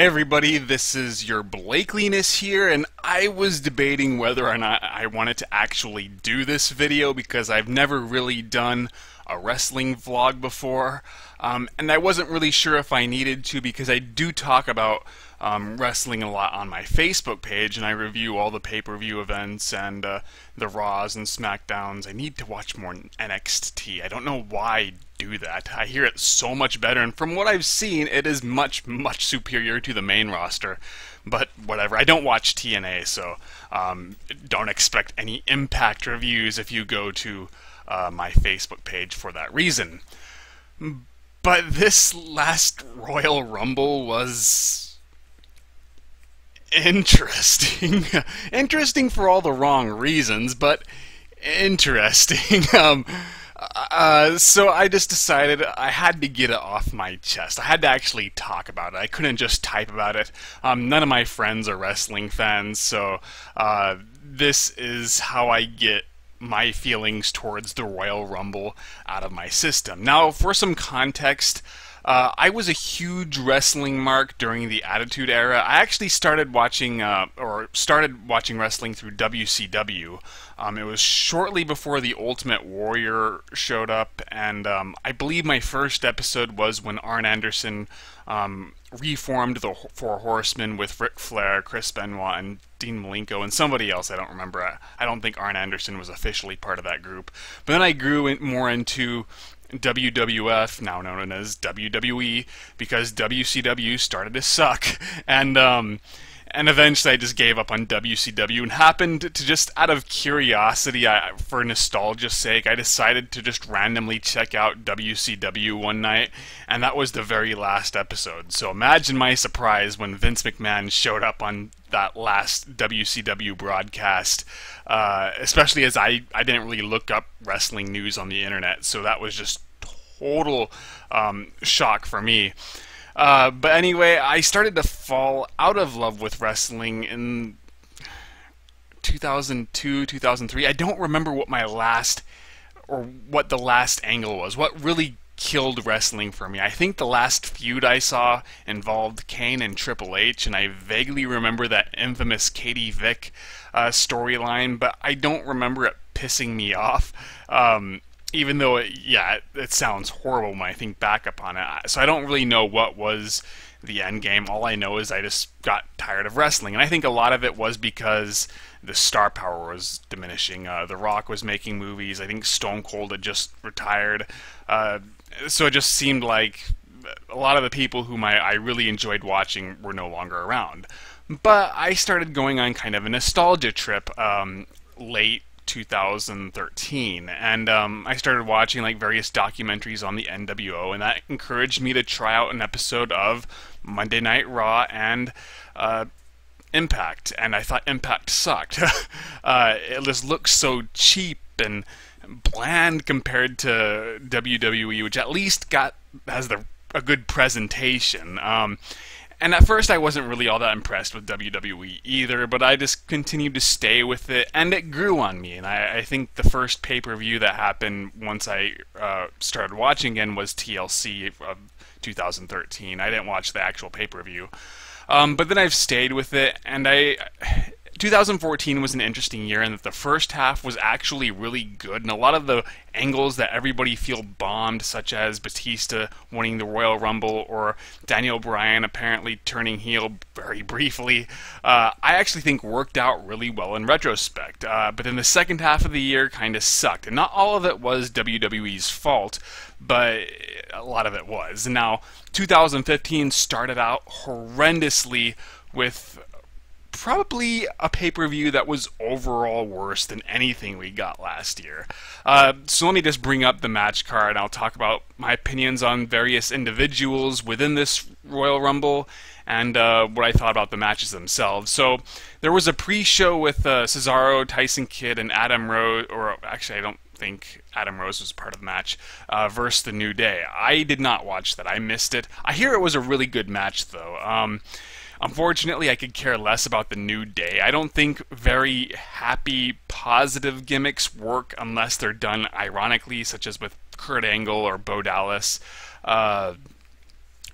Everybody, this is your Blakeliness here, and I was debating whether or not I wanted to actually do this video because I've never really done a wrestling vlog before, and I wasn't really sure if I needed to because I do talk about wrestling a lot on my Facebook page, and I review all the pay-per-view events and the Raws and SmackDowns. I need to watch more NXT. I don't know why I do that. I hear it so much better, and from what I've seen, it is much, much superior to the main roster. But whatever, I don't watch TNA, so don't expect any Impact reviews if you go to my Facebook page for that reason. But this last Royal Rumble was interesting. Interesting for all the wrong reasons, but interesting. So I just decided I had to get it off my chest. I had to actually talk about it. I couldn't just type about it. None of my friends are wrestling fans, so this is how I get my feelings towards the Royal Rumble out of my system. Now, for some context, I was a huge wrestling mark during the Attitude Era. I actually started watching wrestling through WCW. It was shortly before the Ultimate Warrior showed up, and I believe my first episode was when Arn Anderson reformed the Four Horsemen with Ric Flair, Chris Benoit, and Dean Malenko, and somebody else I don't remember. I don't think Arn Anderson was officially part of that group. But then I grew more into WWF, now known as WWE, because WCW started to suck, and eventually I just gave up on WCW and happened to just out of curiosity, for nostalgia's sake, I decided to just randomly check out WCW one night, and that was the very last episode. So imagine my surprise when Vince McMahon showed up on that last WCW broadcast, especially as I didn't really look up wrestling news on the internet, so that was just total shock for me. But anyway, I started to fall out of love with wrestling in 2002, 2003. I don't remember what what the last angle was. What really killed wrestling for me? I think the last feud I saw involved Kane and Triple H, and I vaguely remember that infamous Katie Vick storyline, but I don't remember it pissing me off. Even though, it sounds horrible when I think back upon it. So I don't really know what was the end game. All I know is I just got tired of wrestling. And I think a lot of it was because the star power was diminishing. The Rock was making movies. I think Stone Cold had just retired. So it just seemed like a lot of the people whom I really enjoyed watching were no longer around. But I started going on kind of a nostalgia trip late 2013, and I started watching like various documentaries on the NWO, and that encouraged me to try out an episode of Monday Night Raw and Impact, and I thought Impact sucked. It just looks so cheap and bland compared to WWE, which at least has a good presentation. And at first I wasn't really all that impressed with WWE either, but I just continued to stay with it, and it grew on me. And I think the first pay-per-view that happened once I started watching again was TLC of 2013. I didn't watch the actual pay-per-view. But then I've stayed with it, and 2014 was an interesting year in that the first half was actually really good, and a lot of the angles that everybody feel bombed, such as Batista winning the Royal Rumble or Daniel Bryan apparently turning heel very briefly, I actually think worked out really well in retrospect. But then the second half of the year kind of sucked, and not all of it was WWE's fault, but a lot of it was. Now, 2015 started out horrendously with probably a pay-per-view that was overall worse than anything we got last year. So let me just bring up the match card, and I'll talk about my opinions on various individuals within this Royal Rumble, and what I thought about the matches themselves. So there was a pre-show with Cesaro, Tyson Kidd, and Adam Rose, or actually I don't think Adam Rose was part of the match, versus The New Day. I did not watch that. I missed it. I hear it was a really good match, though. Unfortunately, I could care less about the New Day. I don't think very happy, positive gimmicks work unless they're done ironically, such as with Kurt Angle or Bo Dallas.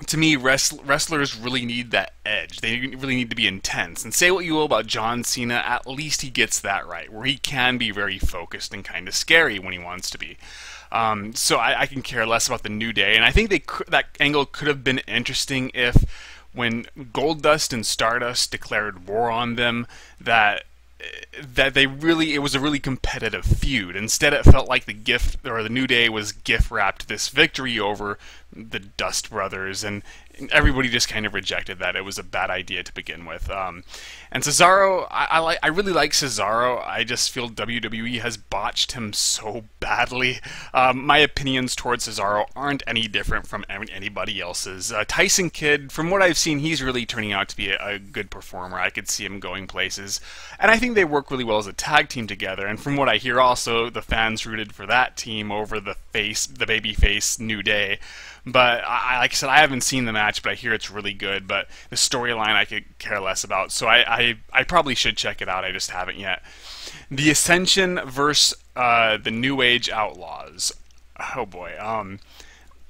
to me, wrestlers really need that edge. They really need to be intense. And say what you will about John Cena, at least he gets that right, where he can be very focused and kind of scary when he wants to be. So I can care less about the New Day, and I think that angle could have been interesting if, when Goldust and Stardust declared war on them, that it was a really competitive feud. Instead, it felt like the New Day was gift wrapped this victory over the Dust Brothers, and everybody just kind of rejected that. It was a bad idea to begin with. And Cesaro, I really like Cesaro. I just feel WWE has botched him so badly. My opinions towards Cesaro aren't any different from anybody else's. Tyson Kidd, from what I've seen, he's really turning out to be a good performer. I could see him going places, and I think they work really well as a tag team together. And from what I hear, also the fans rooted for that team over the babyface New Day. But like I said, I haven't seen the match, but I hear it's really good. But the storyline I could care less about, so I probably should check it out. I just haven't yet. The Ascension versus the New Age Outlaws. Oh boy.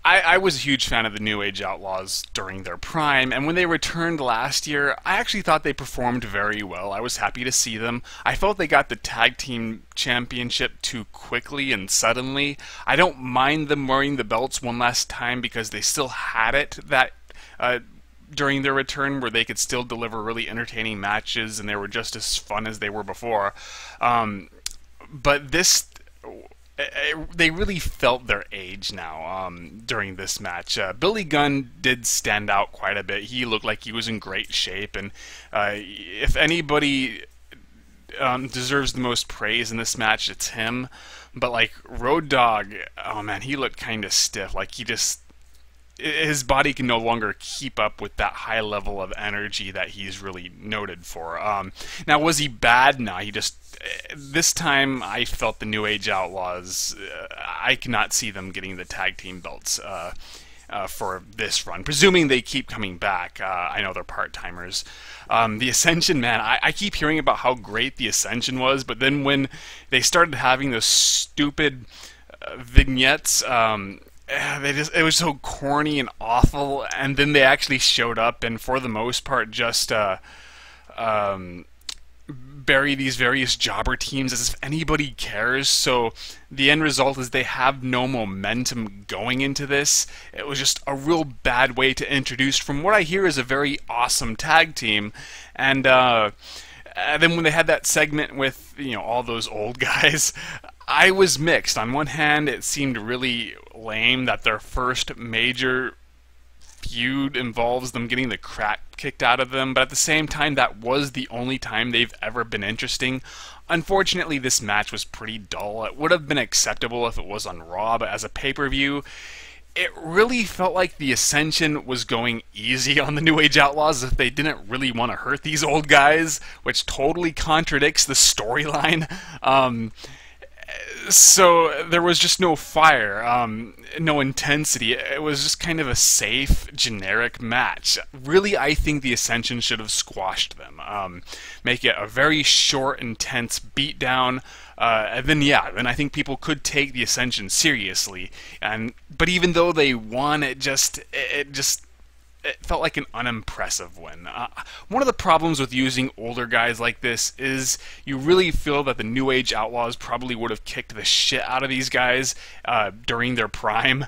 I was a huge fan of the New Age Outlaws during their prime, and when they returned last year, I actually thought they performed very well. I was happy to see them. I felt they got the tag team championship too quickly and suddenly. I don't mind them wearing the belts one last time because they still had it during their return, where they could still deliver really entertaining matches and they were just as fun as they were before. But this... they really felt their age now during this match. Billy Gunn did stand out quite a bit. He looked like he was in great shape, and if anybody deserves the most praise in this match, it's him. But like Road Dogg, oh man, he looked kind of stiff. Like his body can no longer keep up with that high level of energy that he's really noted for. Now, was he bad? No, this time I felt the New Age Outlaws, I cannot see them getting the tag team belts for this run, presuming they keep coming back. I know they're part-timers. The Ascension, man, I keep hearing about how great the Ascension was, but then when they started having those stupid vignettes, it was so corny and awful, and then they actually showed up and for the most part just bury these various jobber teams as if anybody cares. So the end result is they have no momentum going into this. It was just a real bad way to introduce, from what I hear, is a very awesome tag team. And then when they had that segment with, all those old guys, I was mixed. On one hand, it seemed really lame that their first major feud involves them getting the crap kicked out of them, but at the same time, that was the only time they've ever been interesting. Unfortunately, this match was pretty dull. It would have been acceptable if it was on Raw, but as a pay-per-view, it really felt like the Ascension was going easy on the New Age Outlaws if they didn't really want to hurt these old guys, which totally contradicts the storyline. So there was just no fire, no intensity. It was just kind of a safe, generic match. Really, I think the Ascension should have squashed them. Make it a very short, intense beatdown. And then I think people could take the Ascension seriously. But even though they won, it felt like an unimpressive win. One of the problems with using older guys like this is you really feel that the New Age Outlaws probably would have kicked the shit out of these guys during their prime.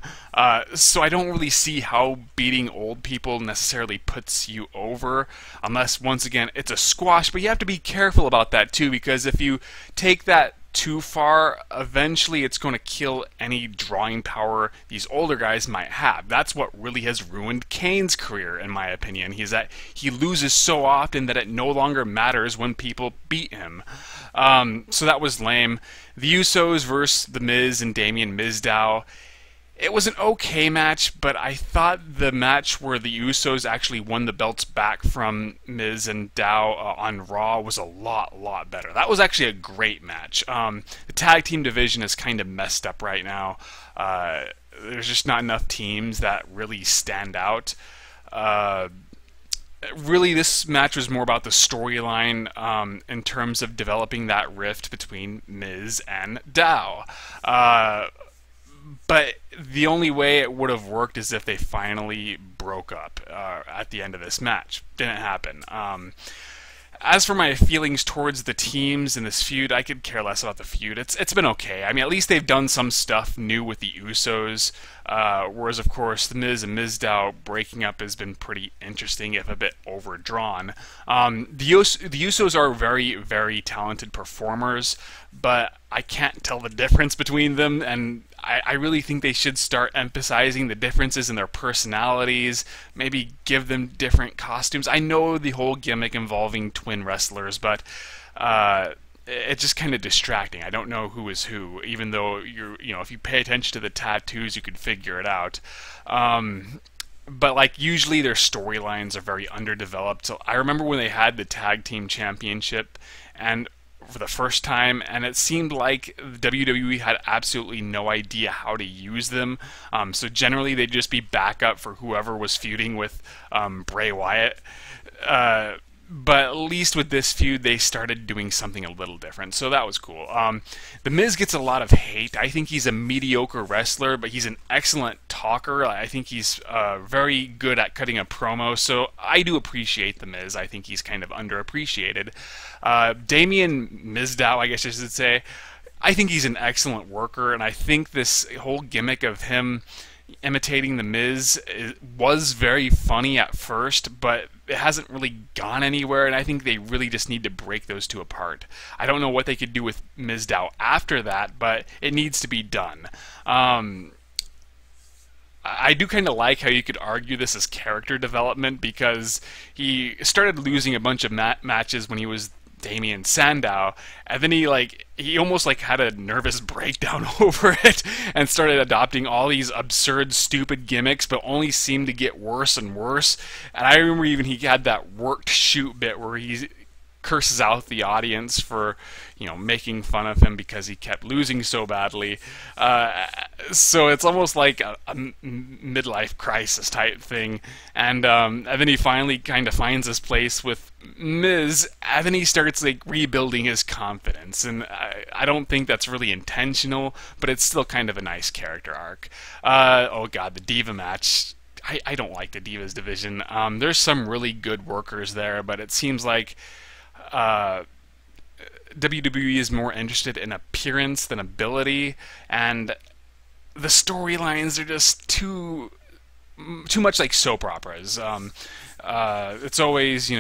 So I don't really see how beating old people necessarily puts you over, unless, once again, it's a squash. But you have to be careful about that too, because if you take that too far, eventually it's going to kill any drawing power these older guys might have. That's what really has ruined Kane's career, in my opinion. He loses so often that it no longer matters when people beat him. So that was lame. The Usos versus The Miz and Damien Mizdow. It was an okay match, but I thought the match where the Usos actually won the belts back from Miz and Dow on Raw was a lot better. That was actually a great match. The tag team division is kind of messed up right now. There's just not enough teams that really stand out. Really, this match was more about the storyline in terms of developing that rift between Miz and Dow. But the only way it would have worked is if they finally broke up at the end of this match. Didn't happen. As for my feelings towards the teams in this feud, I could care less about the feud. It's been okay. I mean, at least they've done some stuff new with the Usos. Whereas, of course, the Miz and Mizdow breaking up has been pretty interesting, if a bit overdrawn. The Usos are very, very talented performers, but I can't tell the difference between them, and I really think they should start emphasizing the differences in their personalities, maybe give them different costumes. I know the whole gimmick involving twin wrestlers, but it's just kind of distracting. I don't know who is who, even though if you pay attention to the tattoos, you could figure it out. But like usually their storylines are very underdeveloped. So I remember when they had the tag team championship, and for the first time, and it seemed like WWE had absolutely no idea how to use them. So generally they'd just be backup for whoever was feuding with Bray Wyatt. But at least with this feud, they started doing something a little different, so that was cool. The Miz gets a lot of hate. I think he's a mediocre wrestler, but he's an excellent talker. I think he's very good at cutting a promo, so I do appreciate the Miz. I think he's kind of underappreciated. Damien Mizdow, I guess I should say, I think he's an excellent worker, and I think this whole gimmick of him imitating the Miz was very funny at first, but it hasn't really gone anywhere, and I think they really just need to break those two apart. I don't know what they could do with Mizdow after that, but it needs to be done. I do kind of like how you could argue this as character development, because he started losing a bunch of matches when he was Damien Sandow, and then he almost had a nervous breakdown over it and started adopting all these absurd, stupid gimmicks, but only seemed to get worse and worse. And I remember even he had that worked shoot bit where he curses out the audience for making fun of him because he kept losing so badly. So it's almost like a midlife crisis type thing, and then he finally kind of finds his place with Miz, and then he starts rebuilding his confidence, and I don't think that's really intentional, but it's still kind of a nice character arc. Oh god, the Diva match. I don't like the Divas division. There's some really good workers there, but it seems like WWE is more interested in appearance than ability, and the storylines are just too much like soap operas. It's always,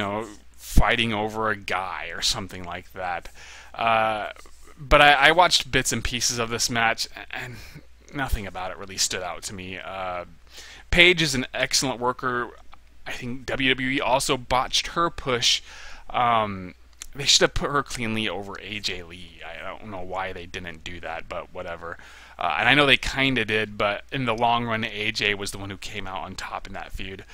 fighting over a guy or something like that. But I watched bits and pieces of this match, and nothing about it really stood out to me. Paige is an excellent worker. I think WWE also botched her push. They should have put her cleanly over AJ Lee. I don't know why they didn't do that, but whatever. And I know they kind of did, but in the long run, AJ was the one who came out on top in that feud.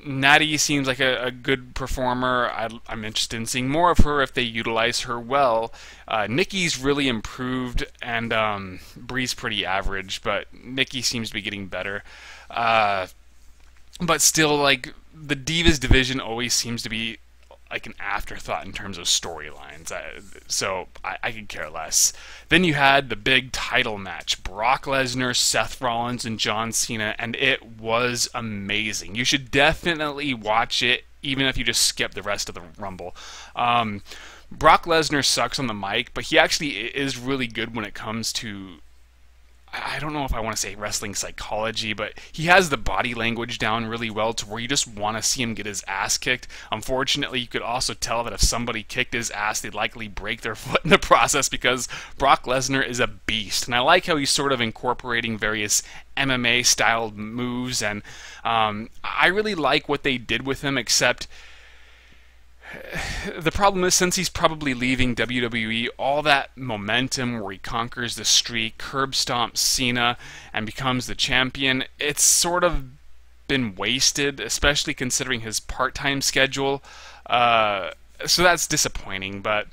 Natty seems like a good performer. I'm interested in seeing more of her if they utilize her well. Nikki's really improved, and Bree's pretty average, but Nikki seems to be getting better. But still, the Divas division always seems to be like an afterthought in terms of storylines, so I could care less. Then you had the big title match, Brock Lesnar, Seth Rollins, and John Cena, and it was amazing. You should definitely watch it, even if you just skip the rest of the Rumble. Brock Lesnar sucks on the mic, but he actually is really good when it comes to, I don't know if I want to say wrestling psychology, but he has the body language down really well to where you just want to see him get his ass kicked. Unfortunately, you could also tell that if somebody kicked his ass, they'd likely break their foot in the process, because Brock Lesnar is a beast. And I like how he's sort of incorporating various MMA-styled moves, and I really like what they did with him, except the problem is, since he's probably leaving WWE, all that momentum where he conquers the streak, curb stomps Cena, and becomes the champion, it's sort of been wasted, especially considering his part-time schedule. So that's disappointing, but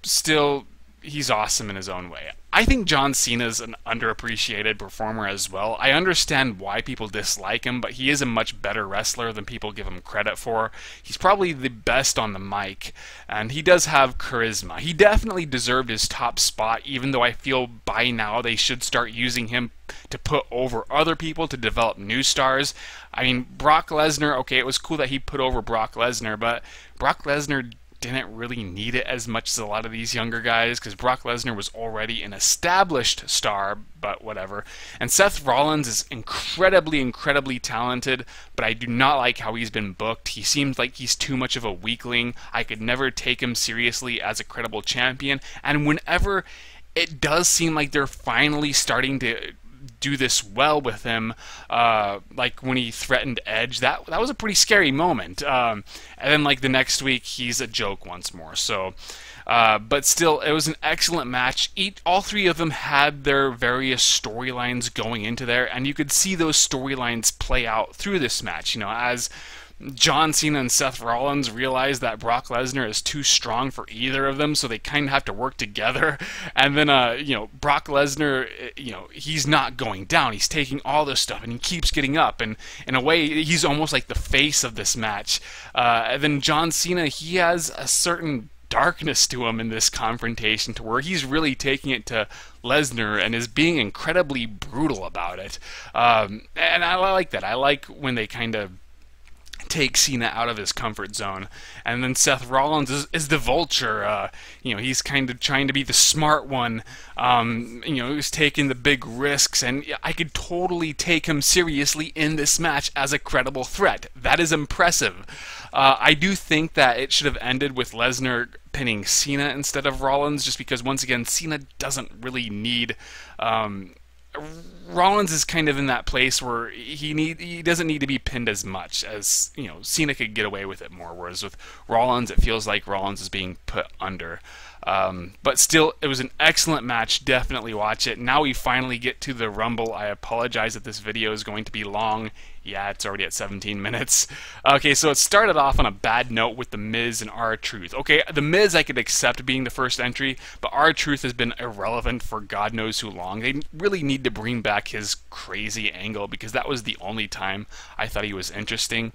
still, he's awesome in his own way. I think John Cena's an underappreciated performer as well. I understand why people dislike him, but he is a much better wrestler than people give him credit for. He's probably the best on the mic, and he does have charisma. He definitely deserved his top spot, even though I feel by now they should start using him to put over other people to develop new stars. I mean, Brock Lesnar, okay, it was cool that he put over Brock Lesnar, but Brock Lesnar didn't really need it as much as a lot of these younger guys, because Brock Lesnar was already an established star, but whatever. And Seth Rollins is incredibly talented, but I do not like how he's been booked. He seems like he's too much of a weakling. I could never take him seriously as a credible champion, and whenever it does seem like they're finally starting to do this well with him, like when he threatened Edge, that was a pretty scary moment. And then like the next week, he's a joke once more. So, but still, it was an excellent match. All three of them had their various storylines going into there, and you could see those storylines play out through this match. You know, as John Cena and Seth Rollins realize that Brock Lesnar is too strong for either of them, so they kind of have to work together. And then, you know, Brock Lesnar, you know, he's not going down. He's taking all this stuff, and he keeps getting up. And in a way, he's almost like the face of this match. And then John Cena, he has a certain darkness to him in this confrontation, to where he's really taking it to Lesnar and is being incredibly brutal about it. And I like that. I like when they kind of take Cena out of his comfort zone. And then Seth Rollins is the vulture. You know, he's kind of trying to be the smart one. You know, he's taking the big risks, and I could totally take him seriously in this match as a credible threat. That is impressive. I do think that it should have ended with Lesnar pinning Cena instead of Rollins, just because, once again, Cena doesn't really need... Rollins is kind of in that place where he doesn't need to be pinned as much as, you know, Cena could get away with it more, whereas with Rollins it feels like Rollins is being put under. But still, it was an excellent match. Definitely watch it. Now we finally get to the Rumble. I apologize that this video is going to be long. Yeah, it's already at 17 minutes. Okay, so it started off on a bad note with The Miz and R-Truth. Okay, The Miz I could accept being the first entry, but R-Truth has been irrelevant for God knows who long. They really need to bring back his crazy angle, because that was the only time I thought he was interesting.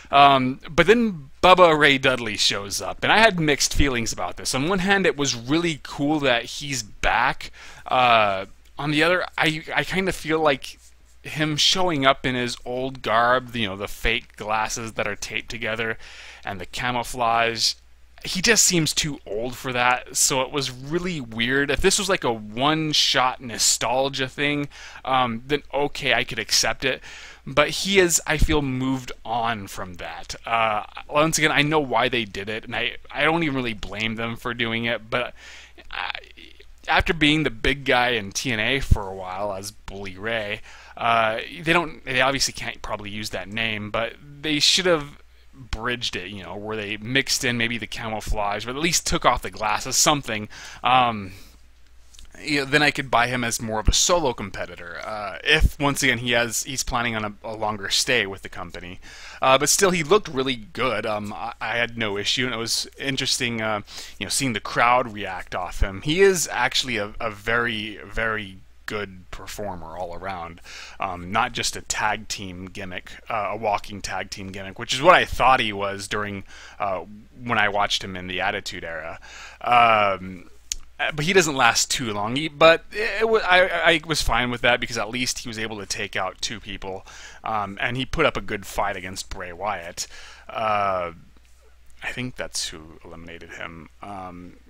But then Bubba Ray Dudley shows up, and I had mixed feelings about this. On one hand, it was really cool that he's back. On the other, I kind of feel like him showing up in his old garb, you know, the fake glasses that are taped together and the camouflage, he just seems too old for that. So it was really weird. If this was like a one-shot nostalgia thing, then okay, I could accept it. But he is, I feel, moved on from that. Once again, I know why they did it, and I don't even really blame them for doing it, but after being the big guy in TNA for a while as Bully Ray, they obviously can't probably use that name, but they should have bridged it, you know, where they mixed in maybe the camouflage, but at least took off the glasses, something. You know, then I could buy him as more of a solo competitor, if once again he's planning on a longer stay with the company. But still, he looked really good. I had no issue, and it was interesting, you know, seeing the crowd react off him. He is actually a very good performer all around, not just a tag team gimmick, a walking tag team gimmick, which is what I thought he was during when I watched him in the Attitude Era. But he doesn't last too long. I was fine with that, because at least he was able to take out two people, and he put up a good fight against Bray Wyatt. I think that's who eliminated him.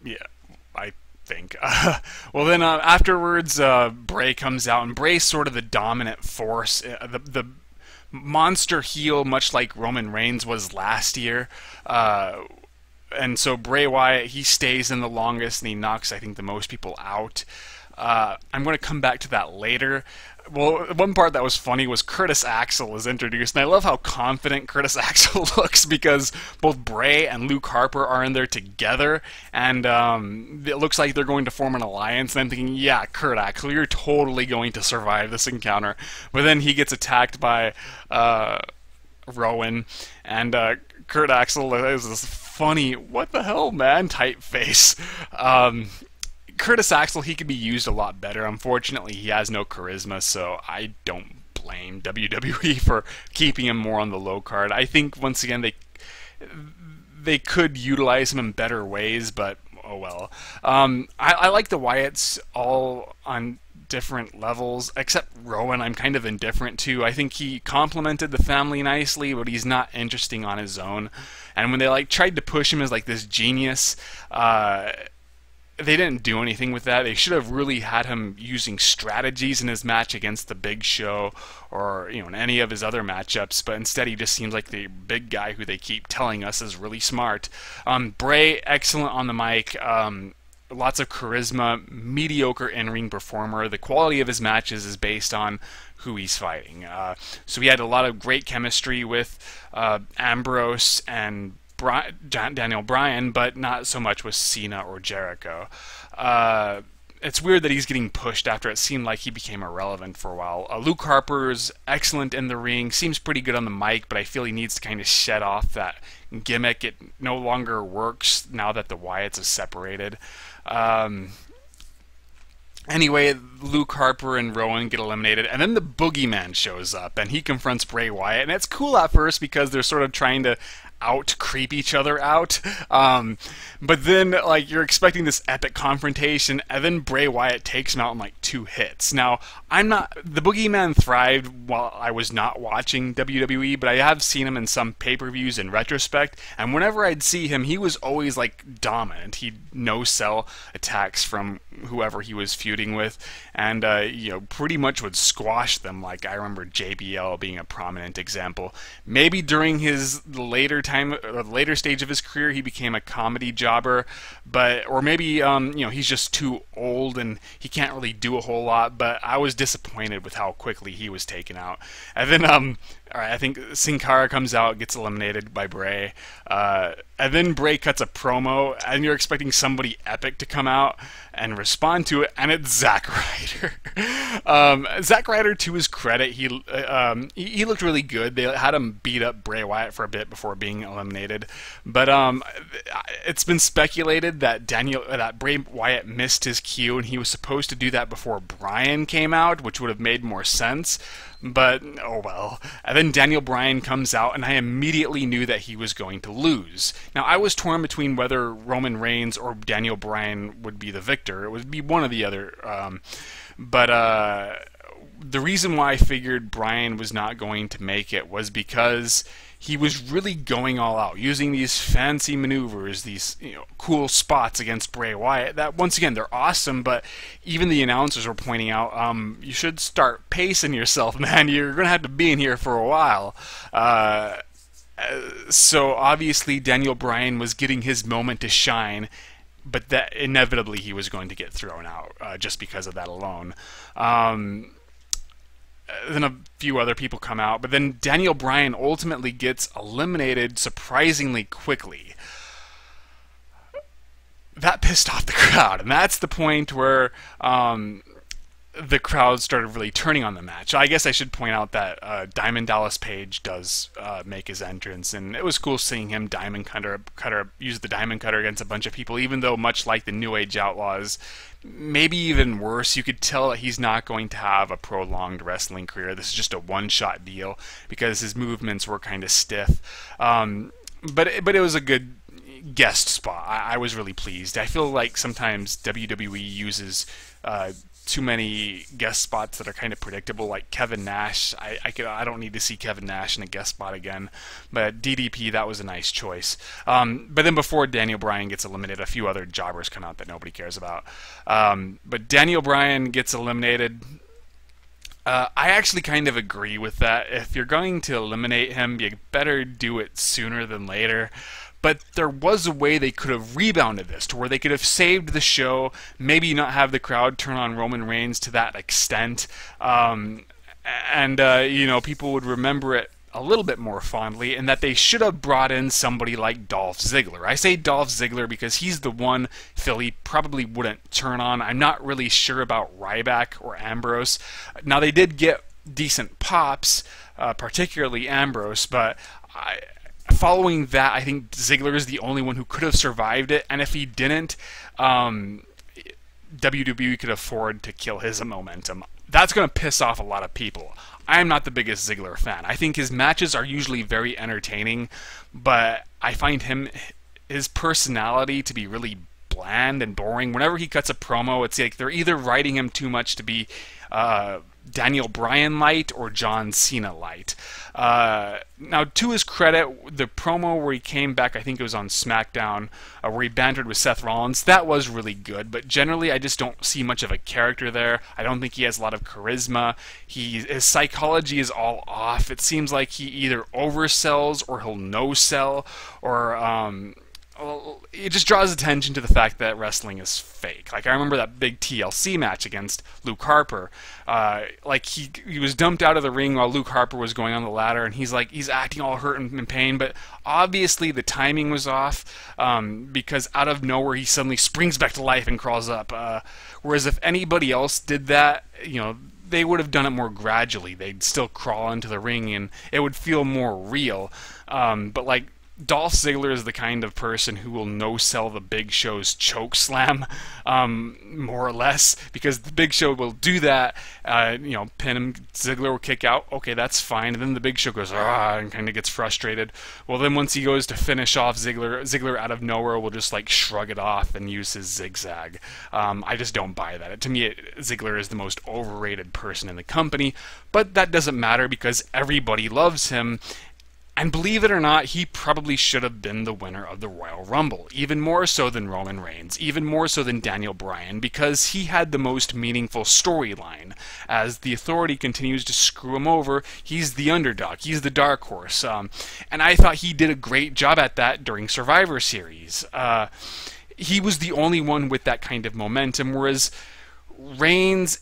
Yeah, I think. Well, then afterwards, Bray comes out, and Bray's sort of the dominant force, the monster heel, much like Roman Reigns was last year. And so Bray Wyatt, he stays in the longest, and he knocks, I think, the most people out. I'm going to come back to that later. Well, one part that was funny was Curtis Axel was introduced, and I love how confident Curtis Axel looks, because both Bray and Luke Harper are in there together, and it looks like they're going to form an alliance, and I'm thinking, yeah, Kurt Axel, you're totally going to survive this encounter. But then he gets attacked by Rowan, and Kurt Axel is this funny, what the hell, man, type face. Curtis Axel, he could be used a lot better. Unfortunately, he has no charisma, so I don't blame WWE for keeping him more on the low card. I think once again they could utilize him in better ways, but oh well. I like the Wyatts all on different levels, except Rowan I'm kind of indifferent to. I think he complemented the family nicely, but he's not interesting on his own. And when they like tried to push him as like this genius, they didn't do anything with that. They should have really had him using strategies in his match against the Big Show, or in any of his other matchups. But instead, he just seems like the big guy who they keep telling us is really smart. Bray, excellent on the mic. Lots of charisma, mediocre in-ring performer. The quality of his matches is based on who he's fighting. So he had a lot of great chemistry with Ambrose and Daniel Bryan, but not so much with Cena or Jericho. It's weird that he's getting pushed after it seemed like he became irrelevant for a while. Luke Harper's excellent in the ring, seems pretty good on the mic, but I feel he needs to kind of shed off that gimmick. It no longer works now that the Wyatts are separated. Anyway, Luke Harper and Rowan get eliminated, and then the Boogeyman shows up, and he confronts Bray Wyatt, and it's cool at first because they're sort of trying to out-creep each other out, but then like you're expecting this epic confrontation, and then Bray Wyatt takes him out in like 2 hits. Now, the Boogeyman thrived while I was not watching WWE, but I have seen him in some pay-per-views in retrospect, and whenever I'd see him, he was always like dominant. He'd no-sell attacks from whoever he was feuding with, and pretty much would squash them. Like I remember JBL being a prominent example. Maybe during his later stage of his career, he became a comedy jobber, or maybe he's just too old and he can't really do a whole lot. But I was disappointed with how quickly he was taken out. And then I think Sin Cara comes out, gets eliminated by Bray, and then Bray cuts a promo, and you're expecting somebody epic to come out and respond to it, and it's Zack Ryder. Zack Ryder, to his credit, he looked really good. They had him beat up Bray Wyatt for a bit before being eliminated, but it's been speculated that Bray Wyatt missed his cue, and he was supposed to do that before Bryan came out, which would have made more sense. But, oh well. And then Daniel Bryan comes out, and I immediately knew that he was going to lose. Now, I was torn between whether Roman Reigns or Daniel Bryan would be the victor. It would be one or the other. The reason why I figured Bryan was not going to make it was because he was really going all out, using these fancy maneuvers, these cool spots against Bray Wyatt. That, once again, they're awesome, but even the announcers were pointing out, you should start pacing yourself, man. You're going to have to be in here for a while. So obviously Daniel Bryan was getting his moment to shine, but that inevitably he was going to get thrown out just because of that alone. Then a few other people come out, but then Daniel Bryan ultimately gets eliminated surprisingly quickly. That pissed off the crowd, and that's the point where the crowd started really turning on the match. I guess I should point out that Diamond Dallas Page does make his entrance, and it was cool seeing him use the Diamond Cutter against a bunch of people, even though, much like the New Age Outlaws, maybe even worse, you could tell that he's not going to have a prolonged wrestling career. This is just a one-shot deal because his movements were kind of stiff. But it was a good guest spot. I was really pleased. I feel like sometimes WWE uses too many guest spots that are kind of predictable, like Kevin Nash. I don't need to see Kevin Nash in a guest spot again. But DDP, that was a nice choice. But then before Daniel Bryan gets eliminated, a few other jobbers come out that nobody cares about. But Daniel Bryan gets eliminated. I actually kind of agree with that. If you're going to eliminate him, you better do it sooner than later. But there was a way they could have rebounded this, to where they could have saved the show, maybe not have the crowd turn on Roman Reigns to that extent, and people would remember it a little bit more fondly, and that they should have brought in somebody like Dolph Ziggler. I say Dolph Ziggler because he's the one Philly probably wouldn't turn on. I'm not really sure about Ryback or Ambrose. Now, they did get decent pops, particularly Ambrose, but following that, I think Ziggler is the only one who could have survived it, and if he didn't, WWE could afford to kill his momentum. That's going to piss off a lot of people. I'm not the biggest Ziggler fan. I think his matches are usually very entertaining, but I find his personality to be really bland and boring. Whenever he cuts a promo, it's like they're either writing him too much to be Daniel Bryan light or John Cena light. Now, to his credit, the promo where he came back, I think it was on SmackDown, where he bantered with Seth Rollins, that was really good. But generally, I just don't see much of a character there. I don't think he has a lot of charisma. His psychology is all off. It seems like he either oversells or he'll no-sell, or it just draws attention to the fact that wrestling is fake. Like, I remember that big TLC match against Luke Harper. Like, he was dumped out of the ring while Luke Harper was going on the ladder, and he's acting all hurt and in pain, but obviously the timing was off, because out of nowhere he suddenly springs back to life and crawls up. Whereas if anybody else did that, they would have done it more gradually. They'd still crawl into the ring, and it would feel more real. But like, Dolph Ziggler is the kind of person who will no-sell the Big Show's choke slam, more or less, because the Big Show will do that, pin him, Ziggler will kick out, okay, that's fine, and then the Big Show goes, and kind of gets frustrated. Well, then once he goes to finish off Ziggler out of nowhere will just, like, shrug it off and use his zigzag. I just don't buy that. To me, Ziggler is the most overrated person in the company, but that doesn't matter because everybody loves him. And believe it or not, he probably should have been the winner of the Royal Rumble, even more so than Roman Reigns, even more so than Daniel Bryan, because he had the most meaningful storyline. As the Authority continues to screw him over, he's the underdog, he's the dark horse, and I thought he did a great job at that during Survivor Series. He was the only one with that kind of momentum, whereas Reigns,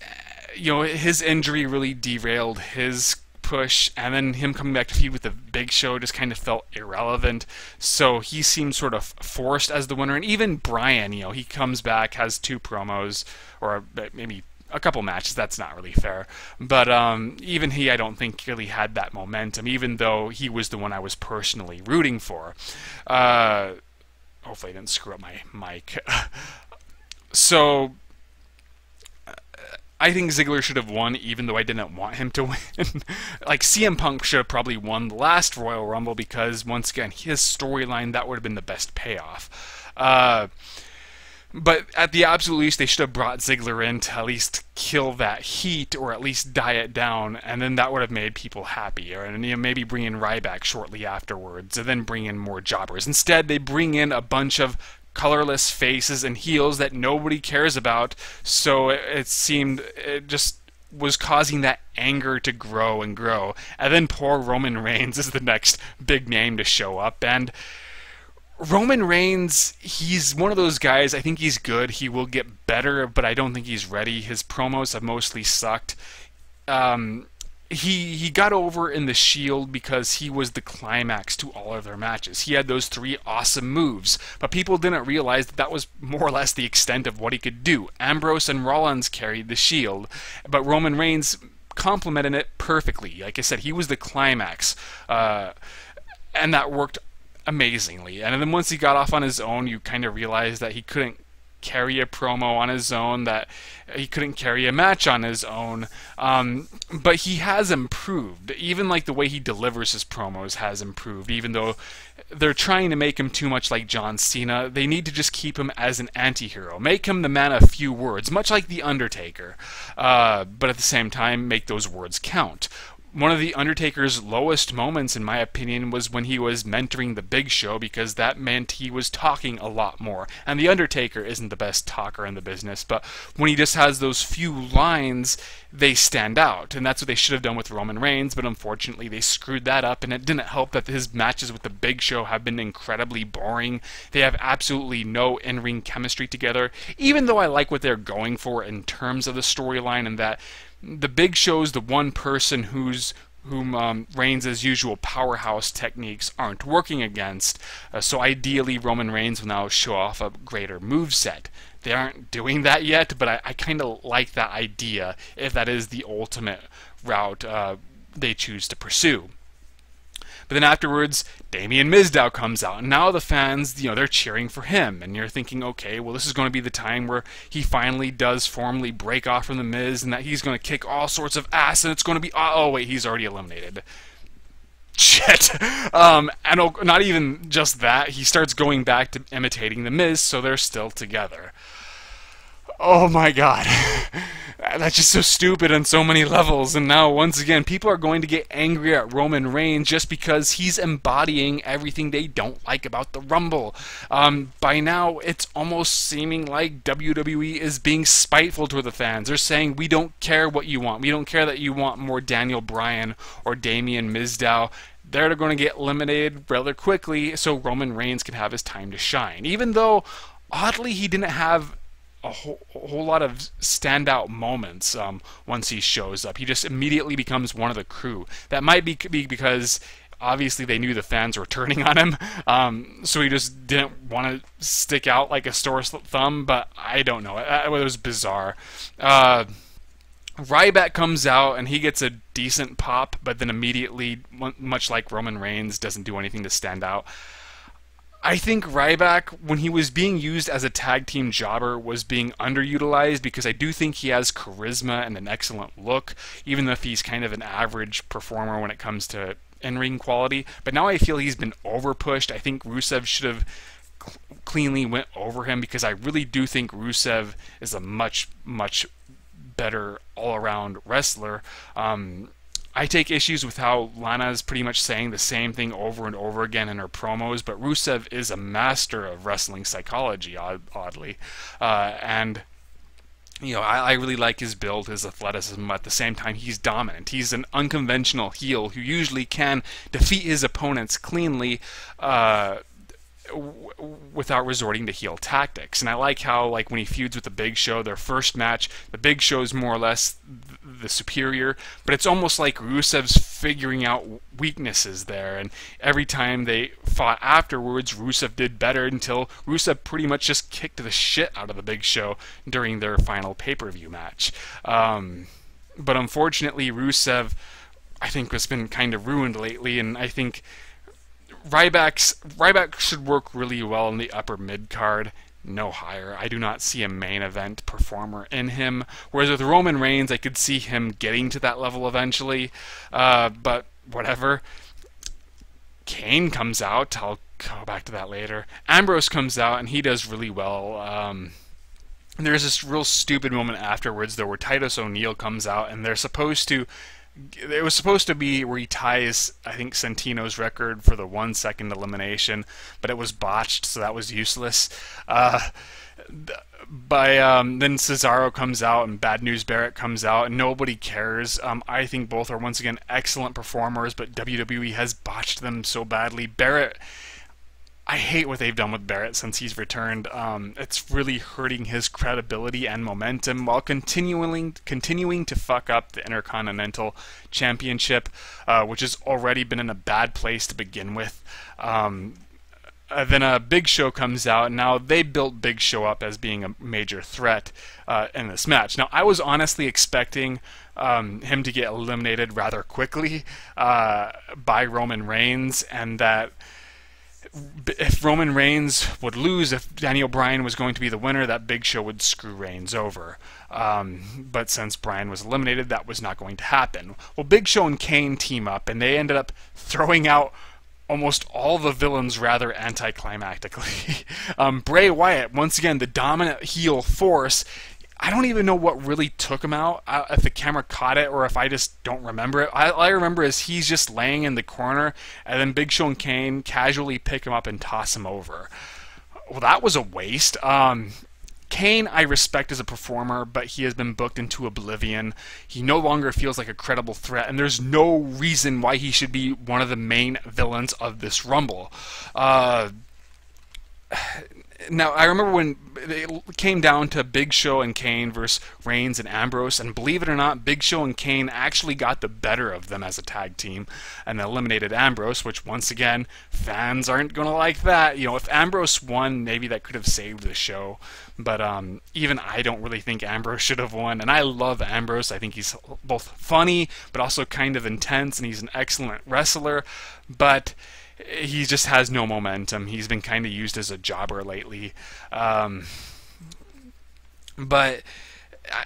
his injury really derailed his push, and then him coming back to feud with the Big Show just kind of felt irrelevant, so he seemed sort of forced as the winner. And even Bryan, he comes back, has 2 promos, or maybe a couple matches, that's not really fair, but even he, I don't think, really had that momentum, even though he was the one I was personally rooting for. Hopefully I didn't screw up my mic. So I think Ziggler should have won, even though I didn't want him to win. Like, CM Punk should have probably won the last Royal Rumble because, once again, his storyline, that would have been the best payoff. But at the absolute least, they should have brought Ziggler in to at least kill that heat, or at least die it down, and then that would have made people happier. And maybe bring in Ryback shortly afterwards, and then bring in more jobbers. Instead, they bring in a bunch of colorless faces and heels that nobody cares about, so it seemed it just was causing that anger to grow and grow. And then poor Roman Reigns is the next big name to show up, and Roman Reigns, he's one of those guys, I think he's good, he will get better, but I don't think he's ready. His promos have mostly sucked. He got over in the Shield because he was the climax to all of their matches. He had those 3 awesome moves, but people didn't realize that was more or less the extent of what he could do. Ambrose and Rollins carried the Shield, but Roman Reigns complemented it perfectly. Like I said, he was the climax, and that worked amazingly. And then once he got off on his own, you kind of realized that he couldn't carry a promo on his own, that he couldn't carry a match on his own, but he has improved. Even like the way he delivers his promos has improved, even though they're trying to make him too much like John Cena. They need to just keep him as an anti-hero, make him the man of few words, much like The Undertaker, but at the same time make those words count. One of The Undertaker's lowest moments, in my opinion, was when he was mentoring the Big Show, because that meant he was talking a lot more. And The Undertaker isn't the best talker in the business, but when he just has those few lines, they stand out. And that's what they should have done with Roman Reigns, but unfortunately they screwed that up, and it didn't help that his matches with the Big Show have been incredibly boring. They have absolutely no in-ring chemistry together, even though I like what they're going for in terms of the storyline, and that the Big Show's the one person whom Reigns' usual powerhouse techniques aren't working against. So ideally, Roman Reigns will now show off a greater moveset. They aren't doing that yet, but I kind of like that idea, if that is the ultimate route they choose to pursue. But then afterwards, Damien Mizdow comes out, and now the fans, they're cheering for him, and you're thinking, okay, well, this is going to be the time where he finally does formally break off from the Miz, and that he's going to kick all sorts of ass, and it's going to be, oh wait, he's already eliminated. Shit. And not even just that, he starts going back to imitating the Miz, so they're still together. Oh my god. That's just so stupid on so many levels, and now once again people are going to get angry at Roman Reigns just because he's embodying everything they don't like about the Rumble. By now it's almost seeming like WWE is being spiteful to the fans. They're saying, we don't care what you want. We don't care that you want more Daniel Bryan or Damien Mizdow. They're going to get eliminated rather quickly so Roman Reigns can have his time to shine. Even though, oddly, he didn't have a whole lot of standout moments once he shows up. He just immediately becomes one of the crew. That might be because obviously they knew the fans were turning on him, so he just didn't want to stick out like a sore thumb, but I don't know. It was bizarre. Ryback comes out and he gets a decent pop, but then immediately, much like Roman Reigns, doesn't do anything to stand out. I think Ryback, when he was being used as a tag team jobber, was being underutilized because I do think he has charisma and an excellent look, even if he's kind of an average performer when it comes to in-ring quality. But now I feel he's been overpushed. I think Rusev should have cleanly went over him because I really do think Rusev is a much, much better all-around wrestler. I take issues with how Lana is pretty much saying the same thing over and over again in her promos, but Rusev is a master of wrestling psychology, oddly. And I really like his build, his athleticism, but at the same time, he's dominant. He's an unconventional heel who usually can defeat his opponents cleanly, without resorting to heel tactics. And I like how, like, when he feuds with the Big Show, their first match, the Big Show's more or less the superior, but it's almost like Rusev's figuring out weaknesses there, and every time they fought afterwards, Rusev did better until Rusev pretty much just kicked the shit out of the Big Show during their final pay-per-view match. But unfortunately, Rusev, I think, has been kind of ruined lately, and I think Ryback should work really well in the upper mid card, no higher. I do not see a main event performer in him. Whereas with Roman Reigns, I could see him getting to that level eventually. But whatever. Kane comes out. I'll go back to that later. Ambrose comes out and he does really well. There's this real stupid moment afterwards though, where Titus O'Neil comes out and it was supposed to be where he ties, I think, Santino's record for the 1 second elimination, but it was botched, so that was useless. Then Cesaro comes out and Bad News Barrett comes out, and nobody cares. I think both are once again excellent performers, but WWE has botched them so badly. Barrett, I hate what they've done with Barrett since he's returned. It's really hurting his credibility and momentum while continuing to fuck up the Intercontinental Championship, which has already been in a bad place to begin with. Then a Big Show comes out, and now they built Big Show up as being a major threat in this match. Now, I was honestly expecting him to get eliminated rather quickly by Roman Reigns, and that if Roman Reigns would lose, if Daniel Bryan was going to be the winner, that Big Show would screw Reigns over. But since Bryan was eliminated, that was not going to happen. Well, Big Show and Kane team up, and they ended up throwing out almost all the villains rather anticlimactically. Bray Wyatt, once again, the dominant heel force. I don't even know what really took him out, if the camera caught it or if I just don't remember it. All I remember is he's just laying in the corner, and then Big Show and Kane casually pick him up and toss him over. Well, that was a waste. Kane, I respect as a performer, but he has been booked into oblivion. He no longer feels like a credible threat, and there's no reason why he should be one of the main villains of this Rumble. Now, I remember when it came down to Big Show and Kane versus Reigns and Ambrose, and believe it or not, Big Show and Kane actually got the better of them as a tag team and eliminated Ambrose, which, once again, fans aren't going to like that. You know, if Ambrose won, maybe that could have saved the show. But even I don't really think Ambrose should have won, and I love Ambrose. I think he's both funny, but also kind of intense, and he's an excellent wrestler. But he just has no momentum. He's been kind of used as a jobber lately. But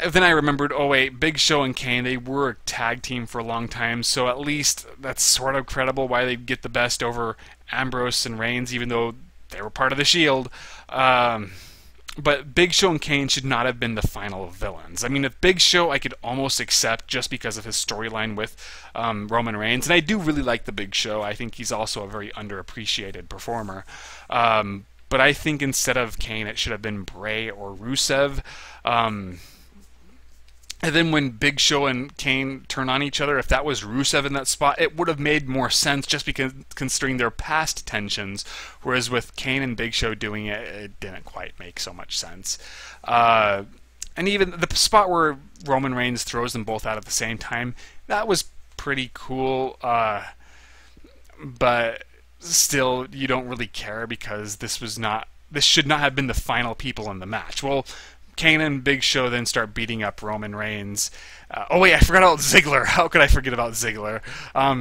then I remembered, oh wait, Big Show and Kane, they were a tag team for a long time, so at least that's sort of credible why they'd get the best over Ambrose and Reigns, even though they were part of the Shield. But Big Show and Kane should not have been the final villains. I mean, if Big Show I could almost accept just because of his storyline with Roman Reigns, and I do really like the Big Show. I think he's also a very underappreciated performer. But I think instead of Kane, it should have been Bray or Rusev. And then when Big Show and Kane turn on each other, if that was Rusev in that spot, it would have made more sense just because considering their past tensions. Whereas with Kane and Big Show doing it, it didn't quite make so much sense. And even the spot where Roman Reigns throws them both out at the same time, that was pretty cool. But still, you don't really care because this should not have been the final people in the match. Well, Kane and Big Show then start beating up Roman Reigns. Oh wait, I forgot about Ziggler. How could I forget about Ziggler?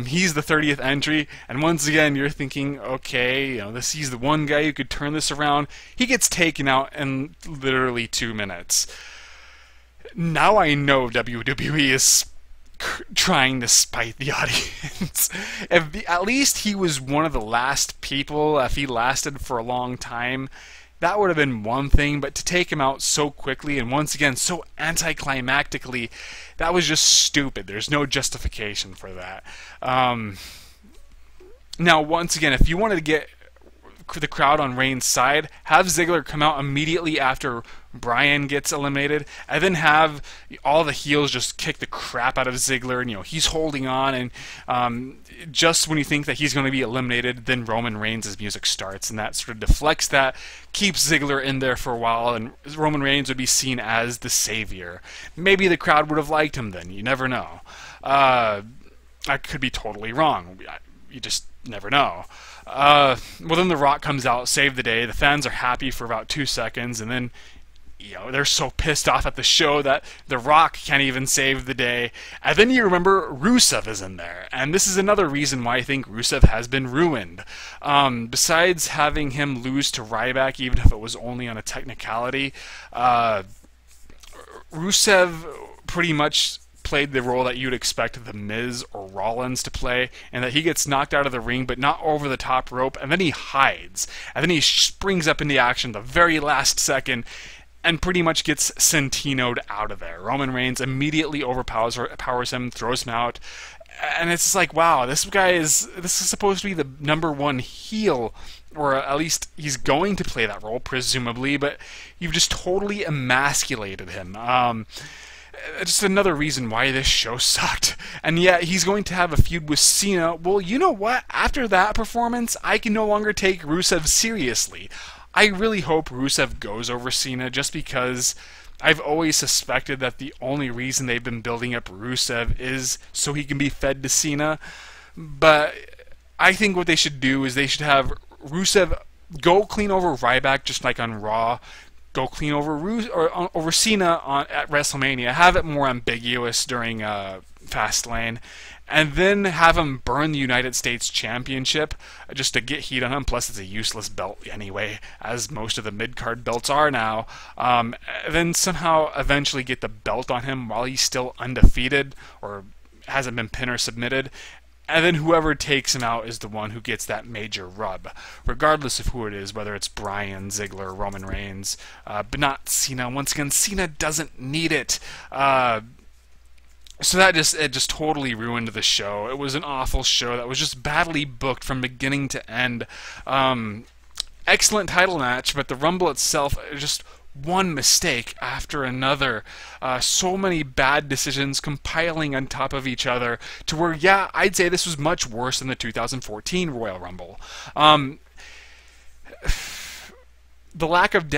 He's the 30th entry, and once again you're thinking, okay, he's the one guy who could turn this around. He gets taken out in literally 2 minutes. Now I know WWE is trying to spite the audience. At least he was one of the last people, if he lasted for a long time, that would have been one thing, but to take him out so quickly and once again so anticlimactically, that was just stupid. There's no justification for that. Now, once again, if you wanted to get the crowd on Reigns' side, have Ziggler come out immediately after Bryan gets eliminated, and then have all the heels just kick the crap out of Ziggler, and he's holding on, and just when you think that he's going to be eliminated, then Roman Reigns' music starts, and that sort of deflects that, keeps Ziggler in there for a while, and Roman Reigns would be seen as the savior. Maybe the crowd would have liked him then, you never know. I could be totally wrong. You just never know. Well, then The Rock comes out, save the day. The fans are happy for about 2 seconds, and then they're so pissed off at the show that The Rock can't even save the day. And then you remember Rusev is in there, and this is another reason why I think Rusev has been ruined. Besides having him lose to Ryback, even if it was only on a technicality, Rusev pretty much played the role that you'd expect The Miz or Rollins to play, and that he gets knocked out of the ring, but not over the top rope, and then he hides, and then he springs up into action the very last second, and pretty much gets Santino'd out of there. Roman Reigns immediately overpowers him, throws him out, and it's like, wow, this is supposed to be the #1 heel, or at least he's going to play that role, presumably, but you've just totally emasculated him. Just another reason why this show sucked. And yet he's going to have a feud with Cena. Well, you know what? After that performance, I can no longer take Rusev seriously. I really hope Rusev goes over Cena, just because I've always suspected that the only reason they've been building up Rusev is so he can be fed to Cena. But I think what they should do is they should have Rusev go clean over Ryback, just like on Raw. Go clean over over Cena at WrestleMania. Have it more ambiguous during Fastlane, and then have him burn the United States Championship just to get heat on him. Plus, it's a useless belt anyway, as most of the mid-card belts are now. Then somehow eventually get the belt on him while he's still undefeated or hasn't been pinned or submitted. And then whoever takes him out is the one who gets that major rub, regardless of who it is, whether it's Bryan, Ziggler, Roman Reigns, but not Cena. Once again, Cena doesn't need it. So that just totally ruined the show. It was an awful show that was just badly booked from beginning to end. Excellent title match, but the Rumble itself, just one mistake after another. So many bad decisions compiling on top of each other to where, yeah, I'd say this was much worse than the 2014 Royal Rumble. the lack of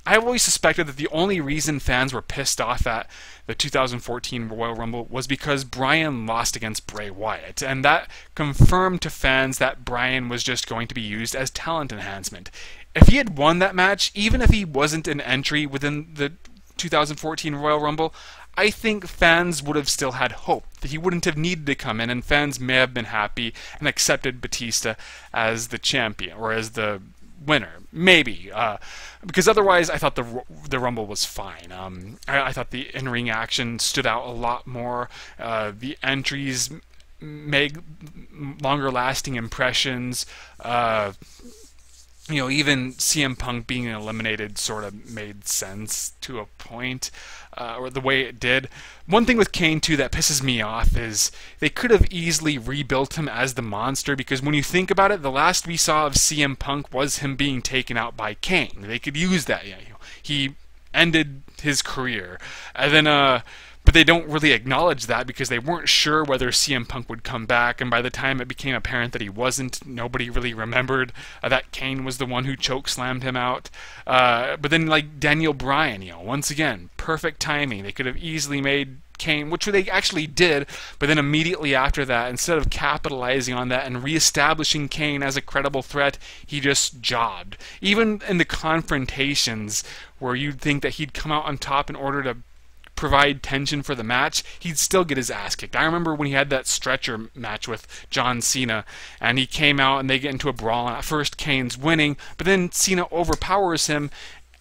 I always suspected that the only reason fans were pissed off at the 2014 Royal Rumble was because Bryan lost against Bray Wyatt, and that confirmed to fans that Bryan was just going to be used as talent enhancement. If he had won that match, even if he wasn't an entry within the 2014 Royal Rumble, I think fans would have still had hope that he wouldn't have needed to come in, and fans may have been happy and accepted Batista as the champion or as the winner, maybe, because otherwise I thought the Rumble was fine. I thought the in-ring action stood out a lot more. The entries made longer-lasting impressions. Even CM Punk being eliminated sort of made sense to a point, or the way it did. One thing with Kane, too, that pisses me off is they could have easily rebuilt him as the monster, because when you think about it, the last we saw of CM Punk was him being taken out by Kane. They could use that. He ended his career. And then, but they don't really acknowledge that because they weren't sure whether CM Punk would come back, and by the time it became apparent that he wasn't, nobody really remembered that Kane was the one who chokeslammed him out. But then, like Daniel Bryan, once again, perfect timing. They could have easily made Kane, which they actually did, but then immediately after that, instead of capitalizing on that and reestablishing Kane as a credible threat, he just jobbed. Even in the confrontations where you'd think that he'd come out on top in order to provide tension for the match, he'd still get his ass kicked. I remember when he had that stretcher match with John Cena, and he came out and they get into a brawl, and at first Kane's winning, but then Cena overpowers him,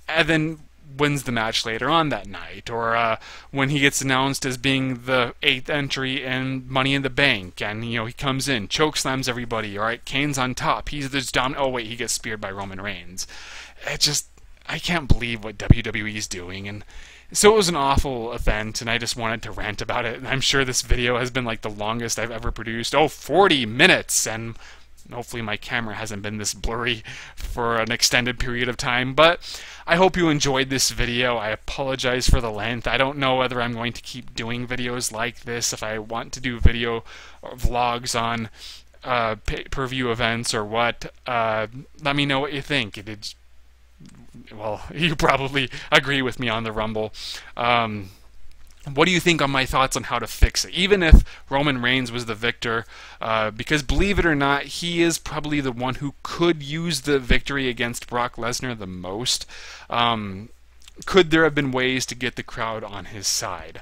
and then wins the match later on that night. Or when he gets announced as being the 8th entry in Money in the Bank, and he comes in, chokeslams everybody. All right, Kane's on top. He's this dominant. Oh wait, he gets speared by Roman Reigns. I can't believe what WWE is doing, and so it was an awful event, and I just wanted to rant about it. And I'm sure this video has been like the longest I've ever produced. 40 minutes! And hopefully my camera hasn't been this blurry for an extended period of time. But I hope you enjoyed this video. I apologize for the length. I don't know whether I'm going to keep doing videos like this, if I want to do video vlogs on pay-per-view events or what. Let me know what you think. Well, you probably agree with me on the Rumble. What do you think on my thoughts on how to fix it? Even if Roman Reigns was the victor, because believe it or not, he is probably the one who could use the victory against Brock Lesnar the most. Could there have been ways to get the crowd on his side?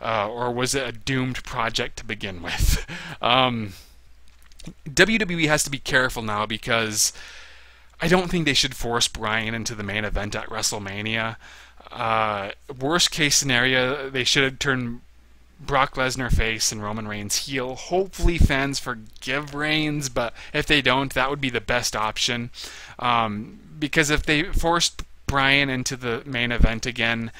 Or was it a doomed project to begin with? WWE has to be careful now, because I don't think they should force Bryan into the main event at WrestleMania. Worst case scenario, they should have turned Brock Lesnar face and Roman Reigns heel. Hopefully fans forgive Reigns, but if they don't, that would be the best option. Because if they forced Bryan into the main event again,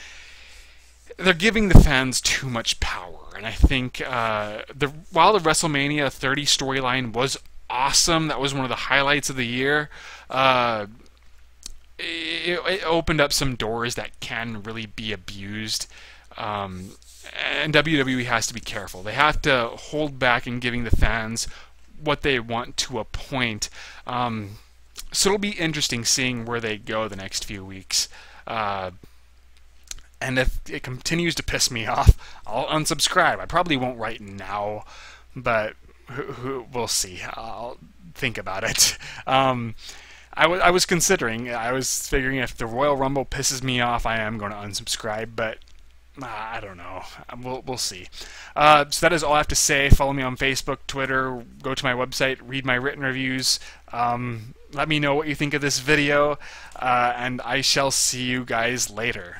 they're giving the fans too much power. And I think while the WrestleMania 30 storyline was awesome, that was one of the highlights of the year, it opened up some doors that can really be abused, and WWE has to be careful. They have to hold back in giving the fans what they want to a point. So it'll be interesting seeing where they go the next few weeks. And if it continues to piss me off, I'll unsubscribe. I probably won't right now, but we'll see. I'll think about it. I was considering. I was figuring if the Royal Rumble pisses me off, I am going to unsubscribe, but I don't know. We'll see. So that is all I have to say. Follow me on Facebook, Twitter, go to my website, read my written reviews. Let me know what you think of this video, and I shall see you guys later.